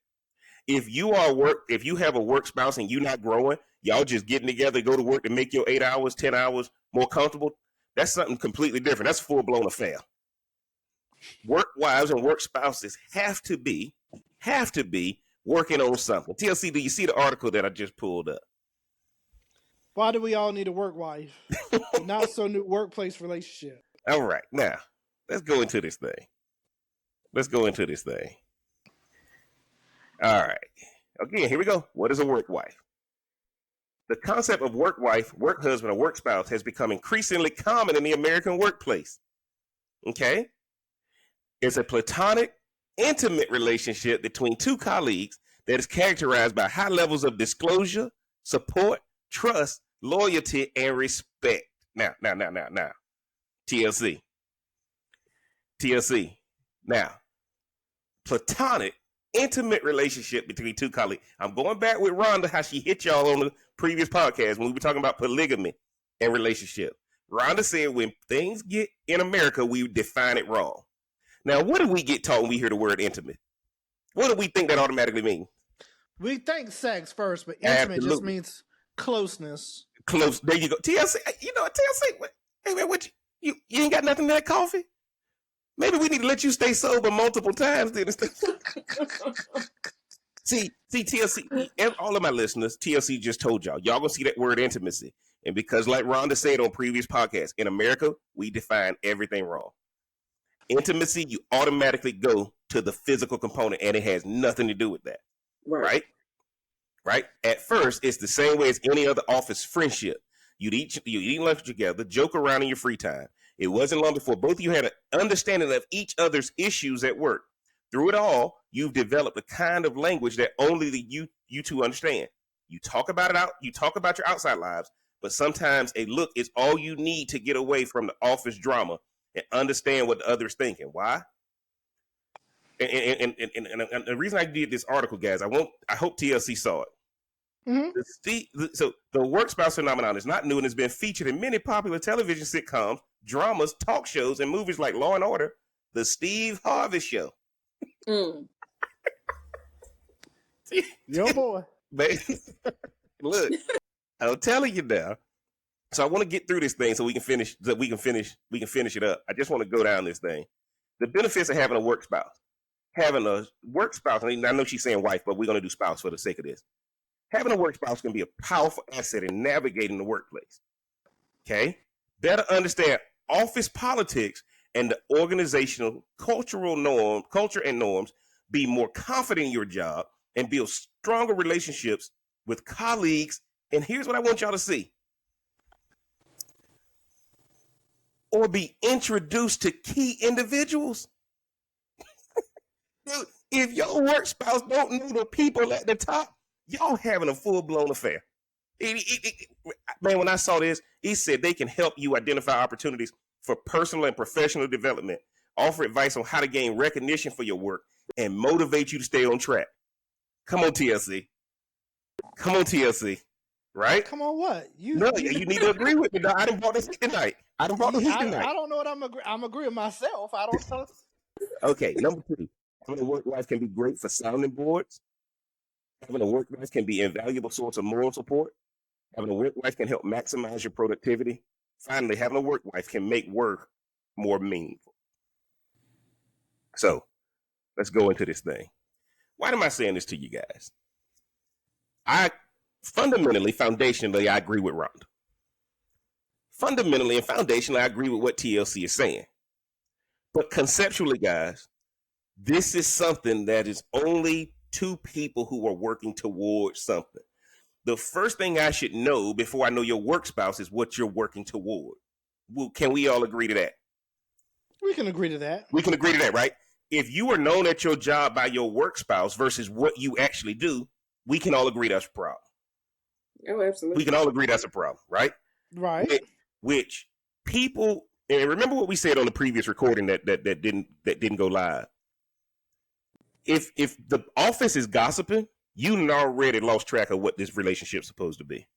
If you have a work spouse and you're not growing, y'all just getting together, go to work to make your 8 hours, 10 hours more comfortable, that's something completely different. That's a full-blown affair. Work wives and work spouses have to be working on something. TLC, do you see the article that I just pulled up? Why do we all need a work wife? Not so new workplace relationship. All right, now let's go into this thing. All right. Again, here we go. What is a work wife? The concept of work wife, work husband, or work spouse has become increasingly common in the American workplace. Okay? It's a platonic, intimate relationship between two colleagues that is characterized by high levels of disclosure, support, trust, loyalty, and respect. Now. TLC. Now, platonic, intimate relationship between two colleagues. I'm going back with Rhonda, how she hit y'all on the previous podcast when we were talking about polygamy and relationship. Rhonda said when things get in America, we define it wrong. Now, what do we get taught when we hear the word intimate? What do we think that automatically means? We think sex first, but intimate just means closeness. Close. There you go. TLC, TLC, hey man, you ain't got nothing in that coffee? Maybe we need to let you stay sober multiple times. See, TLC, all of my listeners, TLC just told y'all gonna see that word intimacy. And because like Rhonda said on previous podcasts, in America, we define everything wrong. Intimacy, you automatically go to the physical component, and it has nothing to do with that. Right? At first, it's the same way as any other office friendship. You'd eat lunch together, joke around in your free time. It wasn't long before both of you had an understanding of each other's issues at work. Through it all, you've developed a kind of language that only you two understand. You talk about your outside lives, but sometimes a look is all you need to get away from the office drama and understand what the other's thinking. Why? And the reason I did this article, guys, I hope TLC saw it. Mm-hmm. So the work spouse phenomenon is not new and has been featured in many popular television sitcoms, dramas, talk shows, and movies like Law and Order, The Steve Harvey Show. Yo, boy. Look, I'm telling you now. So I want to get through this thing so we can finish. It up. I just want to go down this thing. The benefits of having a work spouse. Having a work spouse. I know she's saying wife, but we're going to do spouse for the sake of this. Having a work spouse can be a powerful asset in navigating the workplace. Okay? Better understand office politics and the organizational culture and norms, be more confident in your job, and build stronger relationships with colleagues. And here's what I want y'all to see. or be introduced to key individuals? Dude, if your work spouse don't know the people at the top, y'all having a full-blown affair. Man, when I saw this, he said they can help you identify opportunities for personal and professional development, offer advice on how to gain recognition for your work, and motivate you to stay on track. Come on, TLC. Come on, TLC. Right? Come on, what? You need to agree with me. Dog. I done brought the heat tonight. I don't know what I'm agreeing myself. I don't know. Okay, number 2. Having a work life can be great for sounding boards. Having a work life can be an invaluable source of moral support. Having a work life can help maximize your productivity. Finally, having a work life can make work more meaningful. So, let's go into this thing. Why am I saying this to you guys? Foundationally, I agree with Rhonda. Fundamentally and foundationally, I agree with what TLC is saying. But conceptually, guys, this is something that is only 2 people who are working towards something. The first thing I should know before I know your work spouse is what you're working toward. Well, can we all agree to that? We can agree to that. We can agree to that, right? If you are known at your job by your work spouse versus what you actually do, we can all agree that's a problem. Oh, absolutely. We can all agree that's a problem, right? Right. Which people, and remember what we said on the previous recording that didn't go live. If the office is gossiping, you already lost track of what this relationship's supposed to be.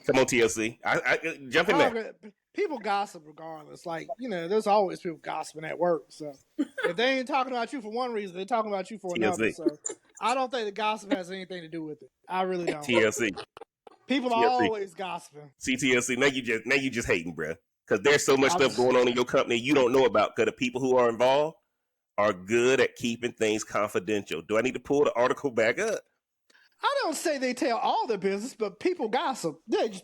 Come on, TLC. I jump in there. People gossip regardless. Like, there's always people gossiping at work. So if they ain't talking about you for one reason, they're talking about you for another. So I don't think the gossip has anything to do with it. I really don't. TLC. People are always gossiping. TLC. Now you just hating, bro. Because there's so much stuff going on in your company you don't know about. Because the people who are involved are good at keeping things confidential. Do I need to pull the article back up? I don't say they tell all their business, but people gossip. It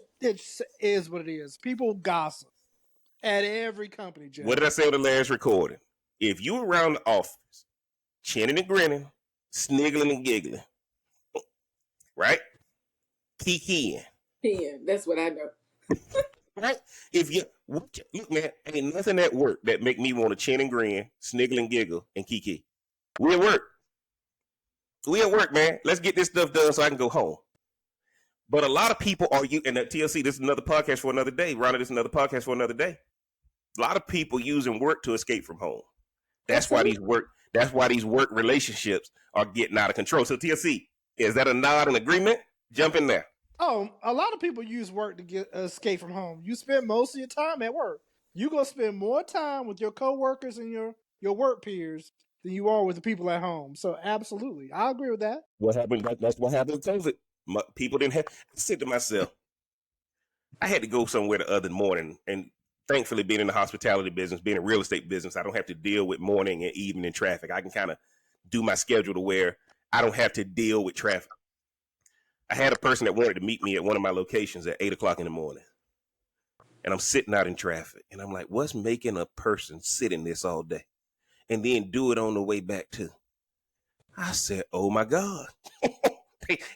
is what it is. People gossip at every company, Jeff. What did I say on the last recording? If you around the office, chinning and grinning, sniggling and giggling, right? Kikiing. Yeah, that's what I know. Right? Look, man, ain't nothing at work that make me want to chin and grin, sniggle and giggle, and kiki. We at work. We at work, man. Let's get this stuff done so I can go home. But a lot of people and that TLC, this is another podcast for another day. Ronnie, this is another podcast for another day. A lot of people using work to escape from home. That's why these work relationships are getting out of control. So TLC, is that a nod and agreement? Jump in there. Oh, a lot of people use work to escape from home. You spend most of your time at work. You're going to spend more time with your coworkers and your work peers than you are with the people at home. So absolutely. I agree with that. What happened? That's what happened with COVID. People didn't have. I said to myself, I had to go somewhere the other morning, and thankfully being in the hospitality business, being in real estate business, I don't have to deal with morning and evening traffic. I can kind of do my schedule to where I don't have to deal with traffic. I had a person that wanted to meet me at one of my locations at 8:00 in the morning. And I'm sitting out in traffic. And I'm like, what's making a person sit in this all day? And then do it on the way back too? I said, oh my God.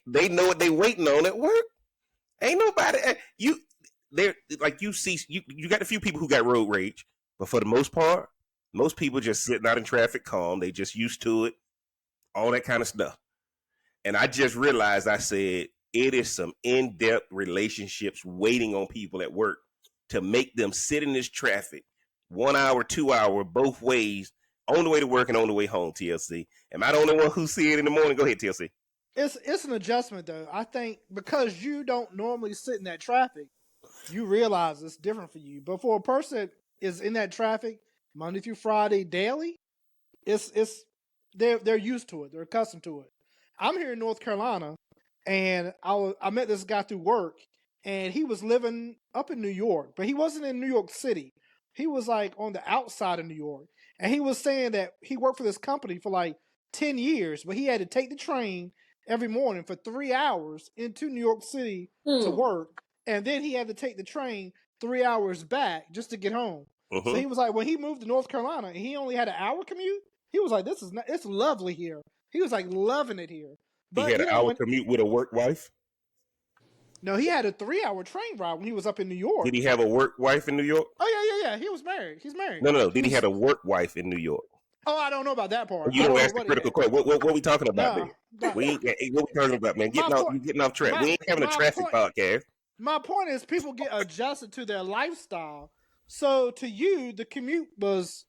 they know what they waiting on at work. Ain't nobody, you got a few people who got road rage. But for the most part, most people just sitting out in traffic calm. They just used to it. All that kind of stuff. And I just realized, I said, it is some in-depth relationships waiting on people at work to make them sit in this traffic 1 hour, 2 hour, both ways, on the way to work and on the way home, TLC. Am I the only one who see it in the morning? Go ahead, TLC. It's an adjustment, though. I think because you don't normally sit in that traffic, you realize it's different for you. But for a person that is in that traffic Monday through Friday daily, they're used to it. They're accustomed to it. I'm here in North Carolina, and I met this guy through work, and he was living up in New York, but he wasn't in New York City. He was like on the outside of New York, and he was saying that he worked for this company for like 10 years, but he had to take the train every morning for 3 hours into New York City to work, and then he had to take the train 3 hours back just to get home. So he was like, when he moved to North Carolina and he only had an hour commute, he was like, it's lovely here. He was like loving it here. But he had an hour commute with a work wife? No, he had a 3-hour train ride when he was up in New York. Did he have a work wife in New York? Oh yeah. He was married. He's married. No. Did he have a work wife in New York? Oh, I don't know about that part. You don't ask the critical question. What we talking about No, there? What we talking about, man? You getting off track. We ain't having a traffic podcast. My point is, people get adjusted to their lifestyle. So to you, the commute was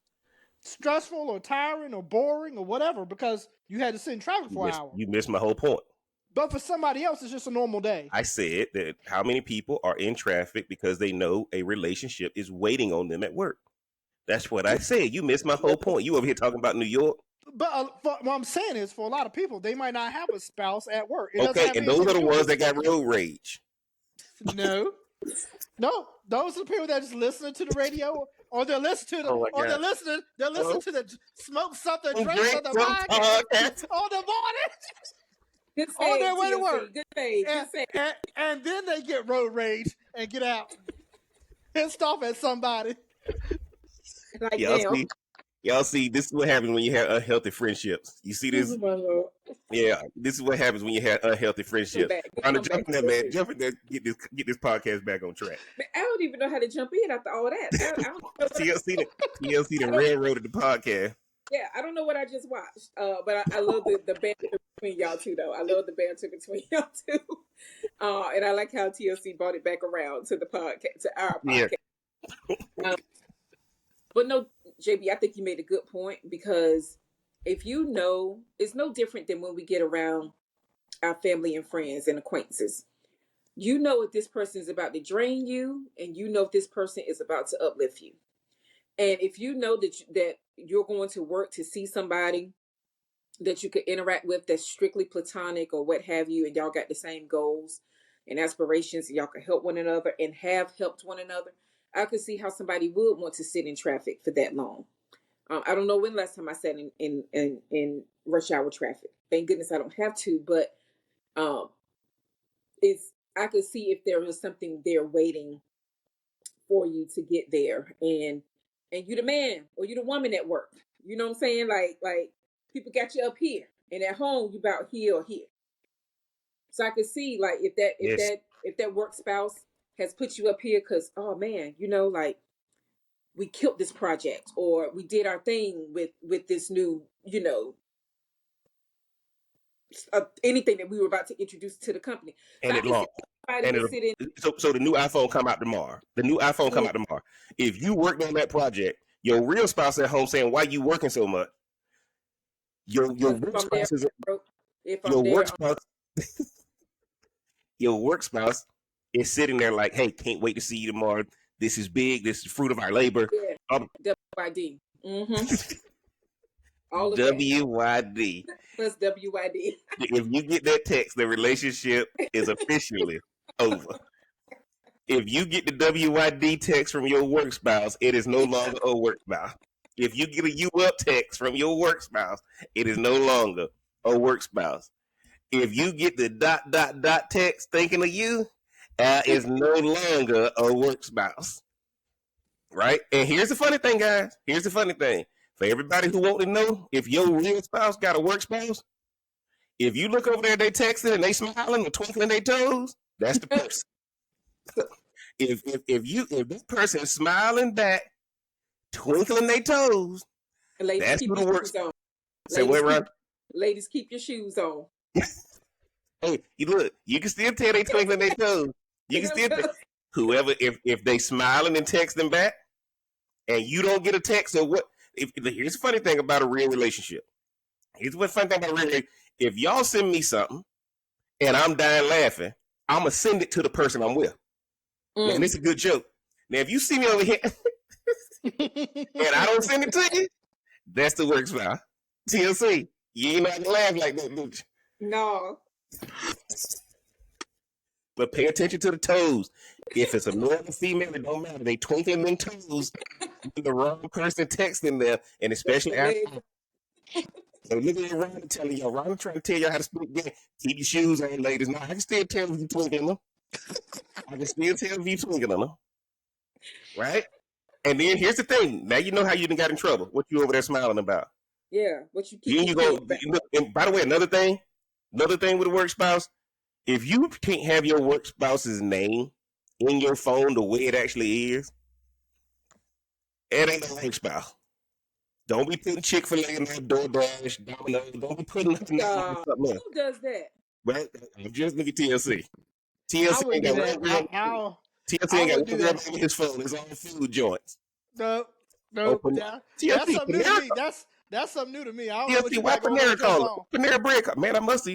stressful or tiring or boring or whatever because you had to sit in traffic for an hour. You missed my whole point. But for somebody else, it's just a normal day. I said that how many people are in traffic because they know a relationship is waiting on them at work. That's what I said. You missed my whole point. You over here talking about New York. But what I'm saying is, for a lot of people, they might not have a spouse at work. Okay, and those are the ones that got road rage. No, those are the people that just listen to the radio, or they're listening to they're listening to the smoke something, drink something podcast on the morning. Good on their way to work. Good day. And then they get road rage and get out, pissed off at somebody. Like y'all see, this is what happens when you have unhealthy friendships. You see this? Yeah, this is what happens when you have unhealthy friendships. Jump in there, man. Jump in there. Get this podcast back on track. Man, I don't even know how to jump in after all that. TLC the railroaded the podcast. Yeah, I don't know what I just watched, but I love the banter between y'all two, though. I love the banter between y'all two, and I like how TLC brought it back around to the podcast, to our podcast. Yeah. But no, JB, I think you made a good point, because if you know, it's no different than when we get around our family and friends and acquaintances. You know if this person is about to drain you, and you know if this person is about to uplift you. And if you know that you're going to work to see somebody that you could interact with that's strictly platonic or what have you, and y'all got the same goals and aspirations, and y'all can help one another and have helped one another, I could see how somebody would want to sit in traffic for that long. I don't know when last time I sat in rush hour traffic. Thank goodness I don't have to, but I could see if there was something there waiting for you to get there, and you the man or you the woman at work. You know what I'm saying? Like people got you up here, and at home you about here or here. So I could see like if that work spouse has put you up here because, oh man, you know, like we killed this project, or we did our thing with this new, you know, anything that we were about to introduce to the company. And it launched. So the new iPhone come out tomorrow. If you worked on that project, your real spouse at home saying, "Why you working so much?" Your work spouse is sitting there like, "Hey, can't wait to see you tomorrow. This is big. This is the fruit of our labor." Yeah. WYD. Mm-hmm. All of WYD. Plus WYD. If you get that text, the relationship is officially over. If you get the WYD text from your work spouse, it is no longer a work spouse. If you get a "you up" text from your work spouse, it is no longer a work spouse. If you get the ... text thinking of you, is no longer a work spouse. Right? And here's the funny thing, guys. Here's the funny thing. For everybody who want to know if your real spouse got a work spouse, if you look over there, they texting and they smiling and twinkling their toes, that's the person. If this person is smiling back, twinkling their toes, that's who the work spouse. Say what, Ron? Ladies, keep your shoes on. Hey, look, you can still tell they twinkling their toes. You can still tell. Whoever, if they smiling and texting back, and you don't get a text, or what? Here's the funny thing about a real relationship. Here's what funny thing about a real relationship. If y'all send me something and I'm dying laughing, I'm gonna send it to the person I'm with. Man, it's a good joke. Now, if you see me over here and I don't send it to you, that's the work spouse. TLC, you ain't not gonna laugh like that, do you? No. But pay attention to the toes. If it's a male or female, it don't matter. They twinkling them toes when the wrong person texting them, and especially after. So looking at Ron and telling y'all, Ron trying to tell y'all how to speak game. Keep your shoes on, ladies. Now I can still tell if you twinkling them. I can still tell if you twinkling them. Right? And then here's the thing. Now you know how you done got in trouble. What you over there smiling about? Yeah. What you keep. Then you go. And by the way, another thing with a work spouse. If you can't have your work spouse's name in your phone the way it actually is, it ain't no work spouse. Don't be putting Chick-fil-A in there, DoorDash, Domino's. Don't be putting nothing else on something else. Who does that? Right? I'm just looking at TLC. I TLC wouldn't ain't do got that. one gram. TLC I ain't got wouldn't do one gram that. on his phone. It's all food joints. No, that's TLC, something new to Panera. me. That's something new to me. I don't know what TLC, you why got going on Panera with your call it? phone. Panera bread. Man, I must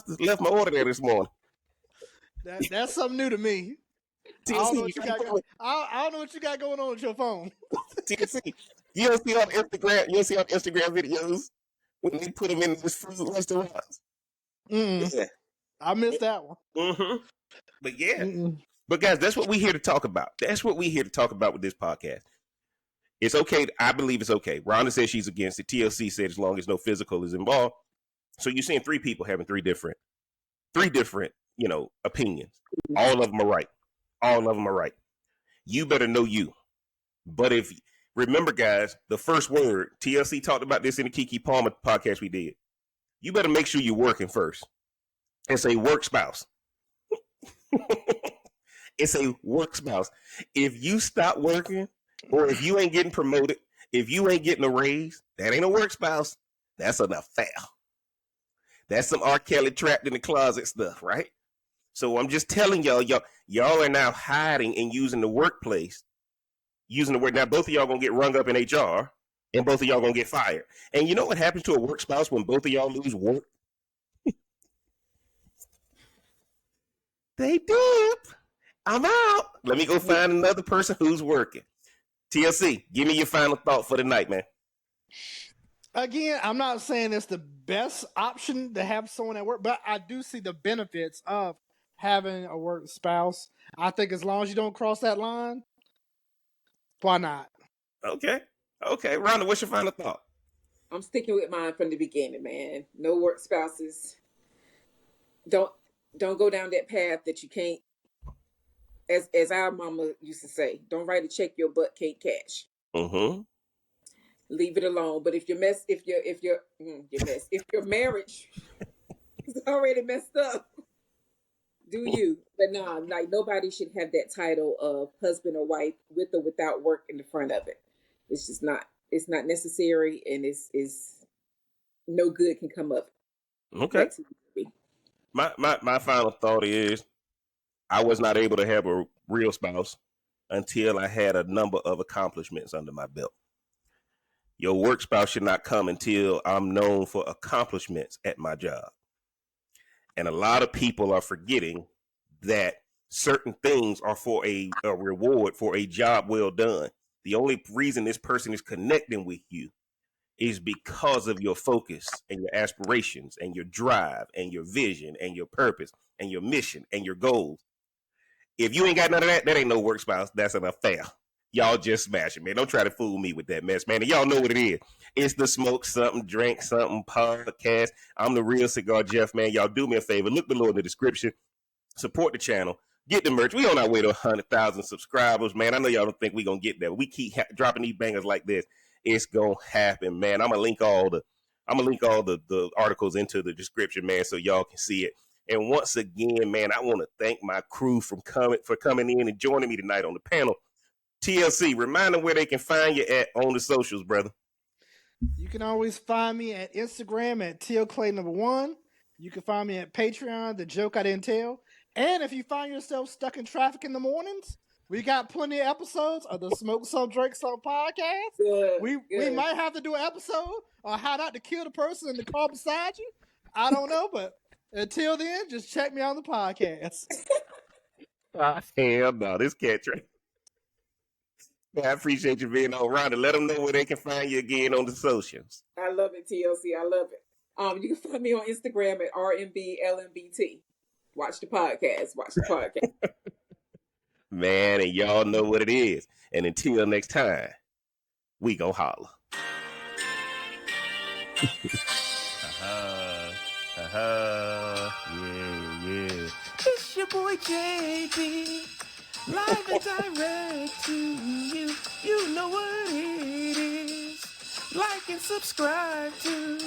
have left my order there this morning. That's something new to me. I don't know what you got. I don't know what you got going on with your phone. TLC. You don't see on Instagram. You don't see on Instagram videos when they put them in this food restaurants. Yeah. I missed that one. Mm-hmm. But yeah. But guys, that's what we're here to talk about. That's what we're here to talk about with this podcast. It's okay. I believe it's okay. Rhonda says she's against it. TLC said as long as no physical is involved. So you're seeing three people having three different, opinions. All of them are right. All of them are right. You better know you. But remember, guys, the first word, TLC talked about this in the Kiki Palmer podcast we did. You better make sure you're working first. And say work spouse. It's a work spouse. If you stop working, or if you ain't getting promoted, if you ain't getting a raise, that ain't a work spouse. That's an affair. That's some R. Kelly trapped in the closet stuff, right? So I'm just telling y'all are now hiding and using the workplace, using the word. Now both of y'all gonna get rung up in HR, and both of y'all gonna get fired. And you know what happens to a work spouse when both of y'all lose work? They dip. I'm out. Let me go find another person who's working. TLC, give me your final thought for the night, man. Again, I'm not saying it's the best option to have someone at work, but I do see the benefits of having a work spouse. I think as long as you don't cross that line, why not? Okay. Rhonda, what's your final thought? I'm sticking with mine from the beginning, man. No work spouses. Don't go down that path that you can't. As our mama used to say, don't write a check your butt can't cash. Mm-hmm. Leave it alone. But if your marriage is already messed up, do you? But nah, like nobody should have that title of husband or wife with or without work in the front of it. It's just not. It's not necessary, and it's no good can come of it. Okay. My final thought is I was not able to have a real spouse until I had a number of accomplishments under my belt. Your work spouse should not come until I'm known for accomplishments at my job. And a lot of people are forgetting that certain things are for a reward for a job well done. The only reason this person is connecting with you is because of your focus and your aspirations and your drive and your vision and your purpose and your mission and your goals. If you ain't got none of that, that ain't no work spouse. That's an affair. Y'all just smash it, man. Don't try to fool me with that mess, man. And y'all know what it is. It's the Smoke Something, Drink Something podcast. I'm the Real Cigar Jeff, man. Y'all do me a favor. Look below in the description. Support the channel. Get the merch. We on our way to 100,000 subscribers, man. I know y'all don't think we going to get there. We keep dropping these bangers like this. It's going to happen, man. I'm going to link all the articles into the description, man, so y'all can see it. And once again, man, I want to thank my crew for coming in and joining me tonight on the panel. TLC, remind them where they can find you at on the socials, brother. You can always find me at Instagram at TLClay1. You can find me at Patreon, The Joke I Didn't Tell. And if you find yourself stuck in traffic in the mornings, we got plenty of episodes of the Smoke Some, Drink Some podcast. We might have to do an episode on how not to kill the person in the car beside you. I don't know, but until then, just check me on the podcast. Hell no, this cat train. I appreciate you being on around and let them know where they can find you again on the socials. I love it, TLC. I love it. You can find me on Instagram at RMBLMBT. Watch the podcast. Man, and y'all know what it is. And until next time, we gon' holler. Yeah. It's your boy JB, live and direct to you. You know what it is. Like and subscribe to.